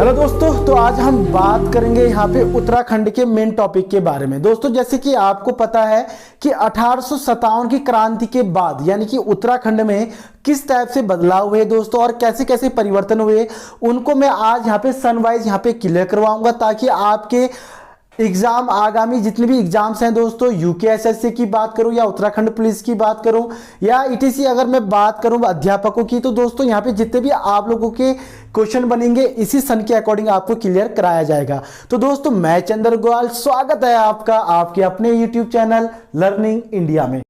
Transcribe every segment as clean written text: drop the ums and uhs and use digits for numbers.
Hello दोस्तों, तो आज हम बात करेंगे यहाँ पे उत्तराखंड के मेन टॉपिक के बारे में। दोस्तों जैसे कि आपको पता है कि 1857 की क्रांति के बाद यानी कि उत्तराखंड में किस टाइप से बदलाव हुए दोस्तों और कैसे कैसे परिवर्तन हुए, उनको मैं आज यहाँ पे सनवाइज यहाँ पे क्लियर करवाऊंगा ताकि आपके एग्जाम आगामी जितने भी एग्जाम्स हैं दोस्तों, यूकेएसएससी की बात करूं या उत्तराखंड पुलिस की बात करूं या ईटीसी अगर मैं बात करूं अध्यापकों की, तो दोस्तों यहां पे जितने भी आप लोगों के क्वेश्चन बनेंगे इसी सन के अकॉर्डिंग आपको क्लियर कराया जाएगा। तो दोस्तों मैं चंद्र गोयल, स्वागत है आपका आपके अपने यूट्यूब चैनल लर्निंग इंडिया में।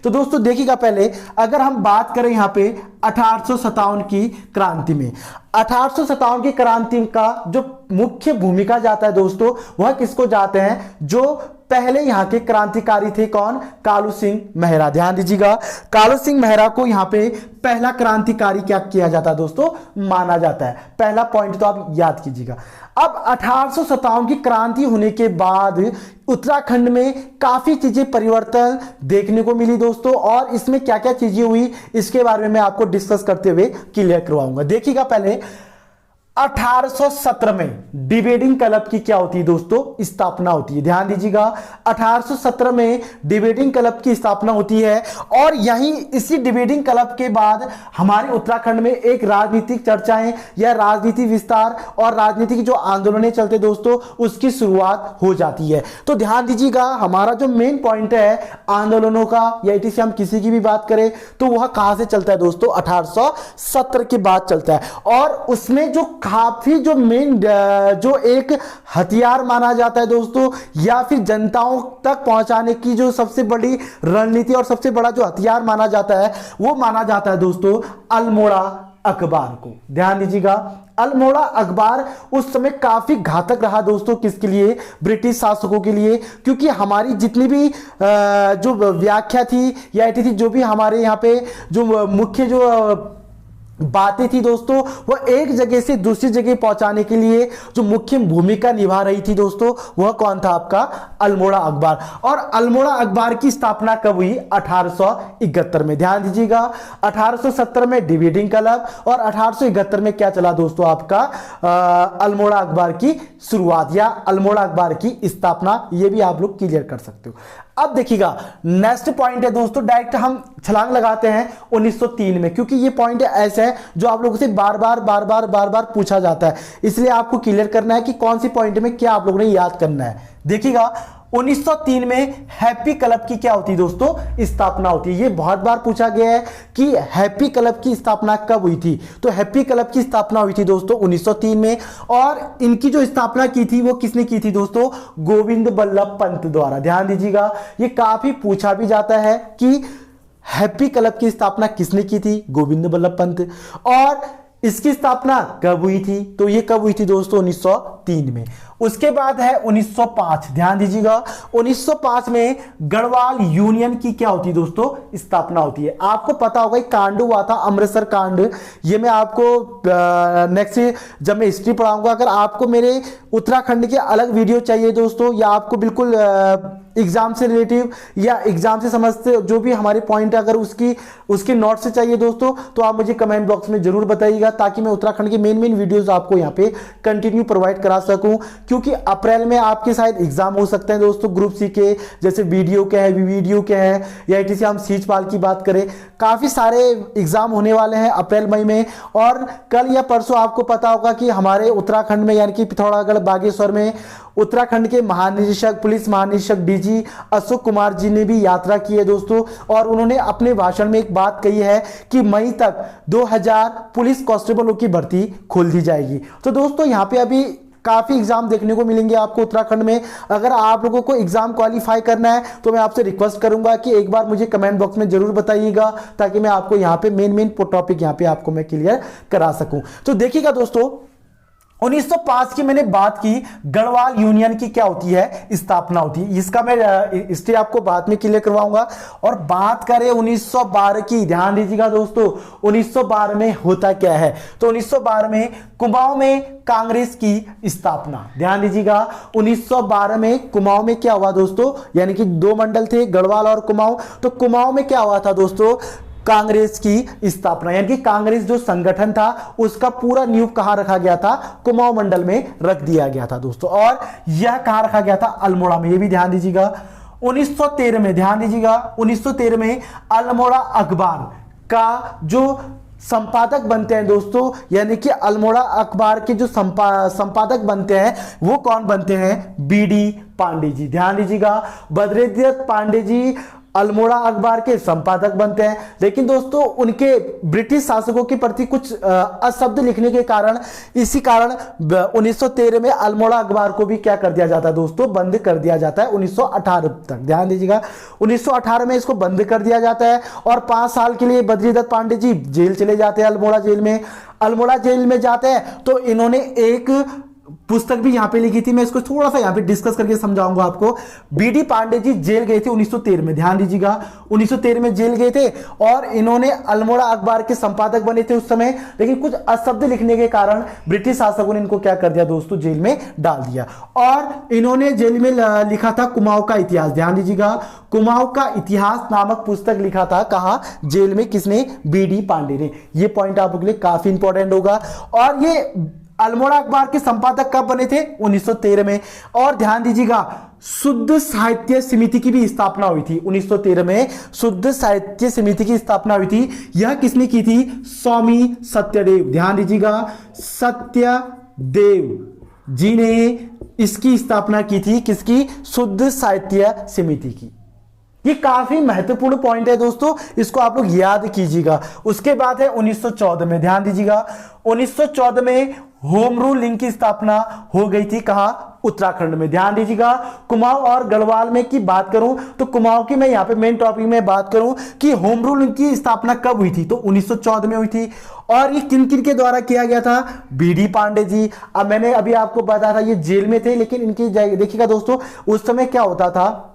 तो दोस्तों देखिएगा, पहले अगर हम बात करें यहां पे 1857 की क्रांति में, 1857 की क्रांति का जो मुख्य भूमिका जाता है दोस्तों, वह किसको जाते हैं? जो पहले यहां के क्रांतिकारी थे, कौन? कालू सिंह मेहरा। ध्यान दीजिएगा, कालू सिंह मेहरा को यहां पे पहला क्रांतिकारी क्या किया जाता है दोस्तों, माना जाता है। पहला पॉइंट तो आप याद कीजिएगा। अब 1857 की क्रांति होने के बाद उत्तराखंड में काफी चीजें परिवर्तन देखने को मिली दोस्तों, और इसमें क्या क्या चीजें हुई इसके बारे में मैं आपको डिस्कस करते हुए क्लियर करवाऊंगा। देखिएगा, पहले 1817 में डिबेटिंग क्लब की क्या होती है दोस्तों, स्थापना होती है। ध्यान दीजिएगा, 1817 में डिबेटिंग क्लब की स्थापना होती है, और यहीं इसी डिबेटिंग क्लब के बाद हमारे उत्तराखंड में एक राजनीतिक चर्चाएं या राजनीति विस्तार और राजनीति की जो आंदोलनें चलते दोस्तों, उसकी शुरुआत हो जाती है। तो ध्यान दीजिएगा, हमारा जो मेन पॉइंट है आंदोलनों का या इसी हम किसी की भी बात करें तो वह कहां से चलता है दोस्तों, 1817 के बाद चलता है। और उसमें जो काफी जो मेन जो एक हथियार माना जाता है दोस्तों, या फिर जनताओं तक पहुंचाने की जो सबसे बड़ी रणनीति और सबसे बड़ा जो हथियार माना जाता है, वो माना जाता है दोस्तों अल्मोड़ा अखबार को। ध्यान दीजिएगा, अल्मोड़ा अखबार उस समय काफी घातक रहा दोस्तों, किसके लिए? ब्रिटिश शासकों के लिए, क्योंकि हमारी जितनी भी जो व्याख्या थी या जो भी हमारे यहाँ पे जो मुख्य जो बातें थी दोस्तों, वह एक जगह से दूसरी जगह पहुंचाने के लिए जो मुख्य भूमिका निभा रही थी दोस्तों, वह कौन था? आपका अल्मोड़ा अखबार। और अल्मोड़ा अखबार की स्थापना कब हुई? 1871 में। ध्यान दीजिएगा, 1870 में डिबेटिंग क्लब और 1871 में क्या चला दोस्तों, आपका अल्मोड़ा अखबार की शुरुआत या अल्मोड़ा अखबार की स्थापना। यह भी आप लोग क्लियर कर सकते हो। अब देखिएगा, नेक्स्ट पॉइंट है दोस्तों, डायरेक्ट हम छलांग लगाते हैं 1903 में, क्योंकि ये पॉइंट ऐसे है जो आप लोगों से बार बार पूछा जाता है, इसलिए आपको क्लियर करना है कि कौन सी पॉइंट में क्या आप लोगों ने याद करना है। देखिएगा, 1903 में हैप्पी क्लब की क्या होती है दोस्तों, स्थापना होती है। ये बहुत बार पूछा गया है कि हैप्पी क्लब की स्थापना कब हुई थी, तो हैप्पी क्लब की स्थापना हुई थी दोस्तों 1903 में, और इनकी जो स्थापना की थी वो किसने की थी दोस्तों, गोविंद बल्लभ पंत द्वारा। ध्यान दीजिएगा, ये काफी पूछा भी जाता है कि हैप्पी क्लब की स्थापना किसने की थी, गोविंद बल्लभ पंत। और इसकी स्थापना कब हुई थी, तो ये कब हुई थी दोस्तों, 1903 में। उसके बाद है 1905। ध्यान दीजिएगा, 1905 में गढ़वाल यूनियन की क्या होती है दोस्तों, स्थापना होती है। आपको पता होगा एक कांड हुआ था, अमृतसर कांड। ये मैं आपको नेक्स्ट जब मैं हिस्ट्री पढ़ाऊंगा, अगर आपको मेरे उत्तराखंड के अलग वीडियो चाहिए दोस्तों, या आपको बिल्कुल एग्जाम से रिलेटिव या एग्जाम से समझते जो भी हमारे पॉइंट है, अगर उसके नोट से चाहिए दोस्तों, तो आप मुझे कमेंट बॉक्स में जरूर बताइएगा, ताकि मैं उत्तराखंड के मेन वीडियोस आपको यहाँ पे कंटिन्यू प्रोवाइड करा सकूं। क्योंकि अप्रैल में आपके शायद एग्जाम हो सकते हैं दोस्तों, ग्रुप सी के, जैसे वीडियो के हैं, वीडियो के हैं, या इसी हम सीचपाल की बात करें, काफी सारे एग्जाम होने वाले हैं अप्रैल मई में। और कल या परसों आपको पता होगा कि हमारे उत्तराखंड में यानी कि पिथौरागढ़ बागेश्वर में उत्तराखंड के महानिदेशक, पुलिस महानिदेशक डीजी अशोक कुमार जी ने भी यात्रा की है दोस्तों, और उन्होंने अपने भाषण में एक बात कही है कि मई तक 2000 पुलिस कांस्टेबलों की भर्ती खोल दी जाएगी। तो दोस्तों यहाँ पे अभी काफी एग्जाम देखने को मिलेंगे आपको उत्तराखंड में। अगर आप लोगों को एग्जाम क्वालिफाई करना है तो मैं आपसे रिक्वेस्ट करूंगा कि एक बार मुझे कमेंट बॉक्स में जरूर बताइएगा, ताकि मैं आपको यहाँ पे मेन टॉपिक यहाँ पे आपको मैं क्लियर करा सकूं। तो देखिएगा दोस्तों, 1905 की मैंने बात की, गढ़वाल यूनियन की क्या होती है, स्थापना होती है। इसका मैं हिस्ट्री आपको बाद में क्लियर करवाऊंगा। और बात करें 1912 की, ध्यान दीजिएगा दोस्तों, 1912 में होता क्या है, तो 1912 में कुमाऊं में कांग्रेस की स्थापना। ध्यान दीजिएगा 1912 में कुमाऊं में क्या हुआ दोस्तों, यानी कि दो मंडल थे, गढ़वाल और कुमाऊं। तो कुमाऊं में क्या हुआ था दोस्तों, कांग्रेस की स्थापना, यानी कि कांग्रेस जो संगठन था उसका पूरा नींव कहां रखा गया था, कुमाऊं मंडल में रख दिया गया था दोस्तों। और यह कहां रखा गया था, अल्मोड़ा में। ये भी ध्यान दीजिएगा 1913 में, ध्यान दीजिएगा 1913 में अल्मोड़ा अखबार का जो संपादक बनते हैं दोस्तों, यानी कि अल्मोड़ा अखबार के जो संपादक बनते हैं वो कौन बनते हैं, बीडी पांडे जी। ध्यान दीजिएगा बद्रीदत्त पांडे जी अल्मोड़ा अखबार के संपादक बनते हैं। लेकिन दोस्तों उनके ब्रिटिश शासकों के प्रति कुछ अशब्द लिखने के कारण, इसी कारण 1913 में अल्मोड़ा अखबार को भी क्या कर दिया जाता है दोस्तों, बंद कर दिया जाता है 1918 तक। ध्यान दीजिएगा 1918 में इसको बंद कर दिया जाता है और 5 साल के लिए बद्रीदत्त पांडे जी जेल चले जाते हैं, अल्मोड़ा जेल में। अल्मोड़ा जेल में जाते हैं तो इन्होंने एक पुस्तक भी यहां पे लिखी थी, मैं इसको थोड़ा सा यहां पे डिस्कस करके समझाऊंगा आपको। बीडी पांडे जी जेल गए थे 1913 में, ध्यान दीजिएगा 1913 में जेल गए थे और इन्होंने अल्मोड़ा अखबार के संपादक बने थे उस समय। लेकिन कुछ अशब्द लिखने के कारण ब्रिटिश शासकों ने इनको क्या कर दिया दोस्तों, जेल में डाल दिया। और इन्होंने जेल में लिखा था कुमाऊं का इतिहास। ध्यान दीजिएगा कुमाऊं का इतिहास नामक पुस्तक लिखा था, कहां, जेल में। किसने, बीडी पांडे ने। यह पॉइंट आप लोग के लिए काफी इंपॉर्टेंट होगा। और ये अल्मोड़ा अखबार के संपादक कब बने थे, 1913 में। और ध्यान दीजिएगा शुद्ध साहित्य समिति की भी स्थापना हुई थी 1913 में। शुद्ध साहित्य समिति की स्थापना हुई थी, यह किसने की थी, स्वामी सत्यदेव। ध्यान दीजिएगा सत्यदेव जी ने इसकी स्थापना की थी, किसकी, शुद्ध साहित्य समिति की। ये काफी महत्वपूर्ण पॉइंट है दोस्तों, इसको आप लोग याद कीजिएगा। उसके बाद है 1914 में, ध्यान दीजिएगा 1914 में होम रूल लिंक की स्थापना हो गई थी, कहां, उत्तराखंड में। ध्यान दीजिएगा कुमाऊं और गढ़वाल में की बात करूं तो कुमाऊं की मैं यहां पे मेन टॉपिक में बात करूं कि होम रूल लिंक की स्थापना कब हुई थी, तो 1914 में हुई थी। और ये किन किन के द्वारा किया गया था, बीडी पांडे जी। अब मैंने अभी आपको बताया था ये जेल में थे, लेकिन इनकी देखिएगा दोस्तों उस समय क्या होता था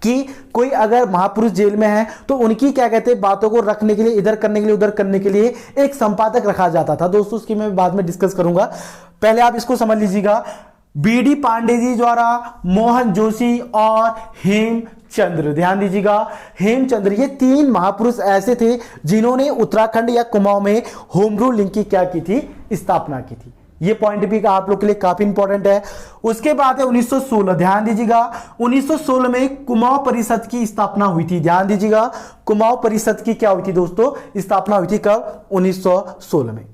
कि कोई अगर महापुरुष जेल में है तो उनकी क्या कहते हैं बातों को रखने के लिए, इधर करने के लिए, उधर करने के लिए एक संपादक रखा जाता था दोस्तों। उसकी मैं बाद में डिस्कस करूंगा, पहले आप इसको समझ लीजिएगा। बीडी पांडे जी द्वारा मोहन जोशी और हेमचंद्र, ध्यान दीजिएगा हेमचंद्र, ये 3 महापुरुष ऐसे थे जिन्होंने उत्तराखंड या कुमाऊं में होम रूल लिंक की क्या की थी, स्थापना की थी। ये पॉइंट भी आप लोग के लिए काफी इंपॉर्टेंट है। उसके बाद है 1916, ध्यान दीजिएगा 1916 में कुमाऊं परिषद की स्थापना हुई थी। ध्यान दीजिएगा कुमाऊं परिषद की क्या हुई थी दोस्तों, स्थापना हुई थी कब, 1916 में।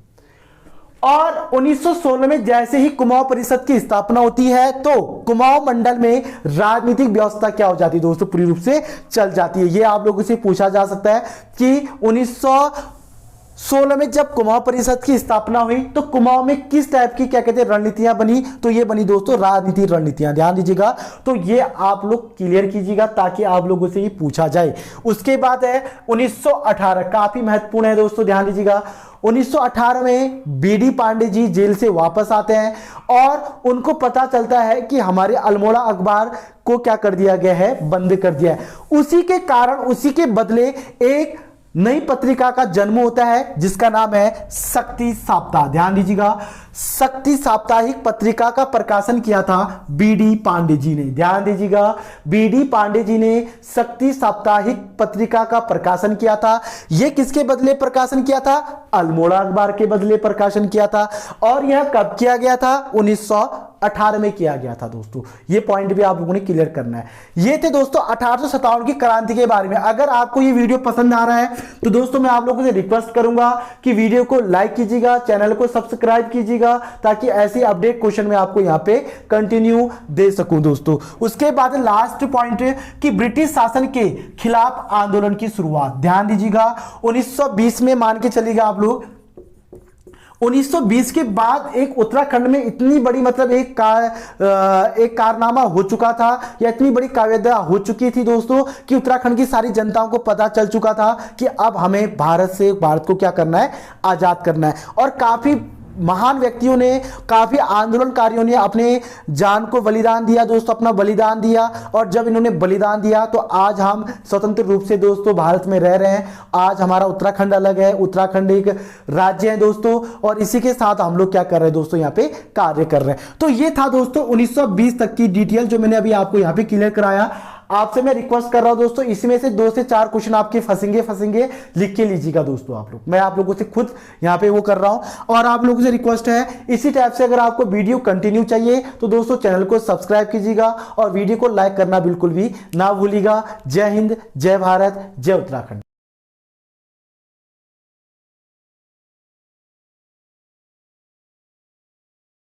और 1916 में जैसे ही कुमाऊं परिषद की स्थापना होती है तो कुमाऊं मंडल में राजनीतिक व्यवस्था क्या हो जाती है दोस्तों, पूरी रूप से चल जाती है। ये आप लोगों से पूछा जा सकता है कि 1916 में जब कुमाऊं परिषद की स्थापना हुई तो कुमाऊं में किस टाइप की क्या कहते हैं रणनीतियां बनी, तो ये बनी दोस्तों राजनीतिक रणनीतियां। ध्यान दीजिएगा, तो ये आप लोग क्लियर कीजिएगा ताकि आप लोगों से ये पूछा जाए। उसके बाद है 1918, काफी महत्वपूर्ण है दोस्तों, ध्यान दीजिएगा 1918 में बीडी पांडे जी जेल से वापस आते हैं और उनको पता चलता है कि हमारे अल्मोड़ा अखबार को क्या कर दिया गया है, बंद कर दिया है। उसी के कारण, उसी के बदले एक नई पत्रिका का जन्म होता है जिसका नाम है शक्ति साप्ताह। ध्यान दीजिएगा शक्ति साप्ताहिक पत्रिका का प्रकाशन किया था बीडी पांडे जी ने। ध्यान दीजिएगा बीडी पांडे जी ने शक्ति साप्ताहिक पत्रिका का प्रकाशन किया था। यह किसके बदले प्रकाशन किया था, अल्मोड़ा अखबार के बदले प्रकाशन किया था। और यह कब किया गया था, 1918 में किया गया था दोस्तों। ये पॉइंट भी आप लोगों ने क्लियर करना है। ये थे दोस्तों 1857 की क्रांति के बारे में। अगर आपको ये वीडियो पसंद आ रहा है तो दोस्तों मैं आप लोगों से रिक्वेस्ट करूंगा कि वीडियो को लाइक कीजिएगा, चैनल को सब्सक्राइब कीजिएगा ताकि ऐसी अपडेट क्वेश्चन में आपको यहां पे कंटिन्यू दे सकूं दोस्तों। उसके बाद लास्ट पॉइंट कि ब्रिटिश शासन के खिलाफ आंदोलन की शुरुआत। ध्यान दीजिएगा 1920 में मान के चलिएगा आप लोग, 1920 के बाद एक उत्तराखंड में इतनी बड़ी मतलब एक कारनामा हो चुका था या इतनी बड़ी काव्यता हो चुकी थी दोस्तों कि उत्तराखंड की सारी जनताओं को पता चल चुका था कि अब हमें भारत को क्या करना है, आजाद करना है। और काफी महान व्यक्तियों ने, काफी आंदोलनकारियों ने अपने जान को बलिदान दिया दोस्तों, अपना बलिदान दिया। और जब इन्होंने बलिदान दिया तो आज हम स्वतंत्र रूप से दोस्तों भारत में रह रहे हैं। आज हमारा उत्तराखंड अलग है, उत्तराखंड एक राज्य है दोस्तों, और इसी के साथ हम लोग क्या कर रहे हैं दोस्तों, यहाँ पे कार्य कर रहे हैं। तो ये था दोस्तों 1920 तक की डिटेल जो मैंने अभी आपको यहाँ पे क्लियर कराया। आपसे मैं रिक्वेस्ट कर रहा हूं दोस्तों, इसमें से 2 से 4 क्वेश्चन आपके फंसेंगे, लिख के लीजिएगा दोस्तों आप लोग। मैं आप लोगों से खुद यहां पे वो कर रहा हूं, और आप लोगों से रिक्वेस्ट है इसी टाइप से अगर आपको वीडियो कंटिन्यू चाहिए तो दोस्तों चैनल को सब्सक्राइब कीजिएगा और वीडियो को लाइक करना बिल्कुल भी ना भूलिएगा। जय हिंद, जय भारत, जय उत्तराखंड।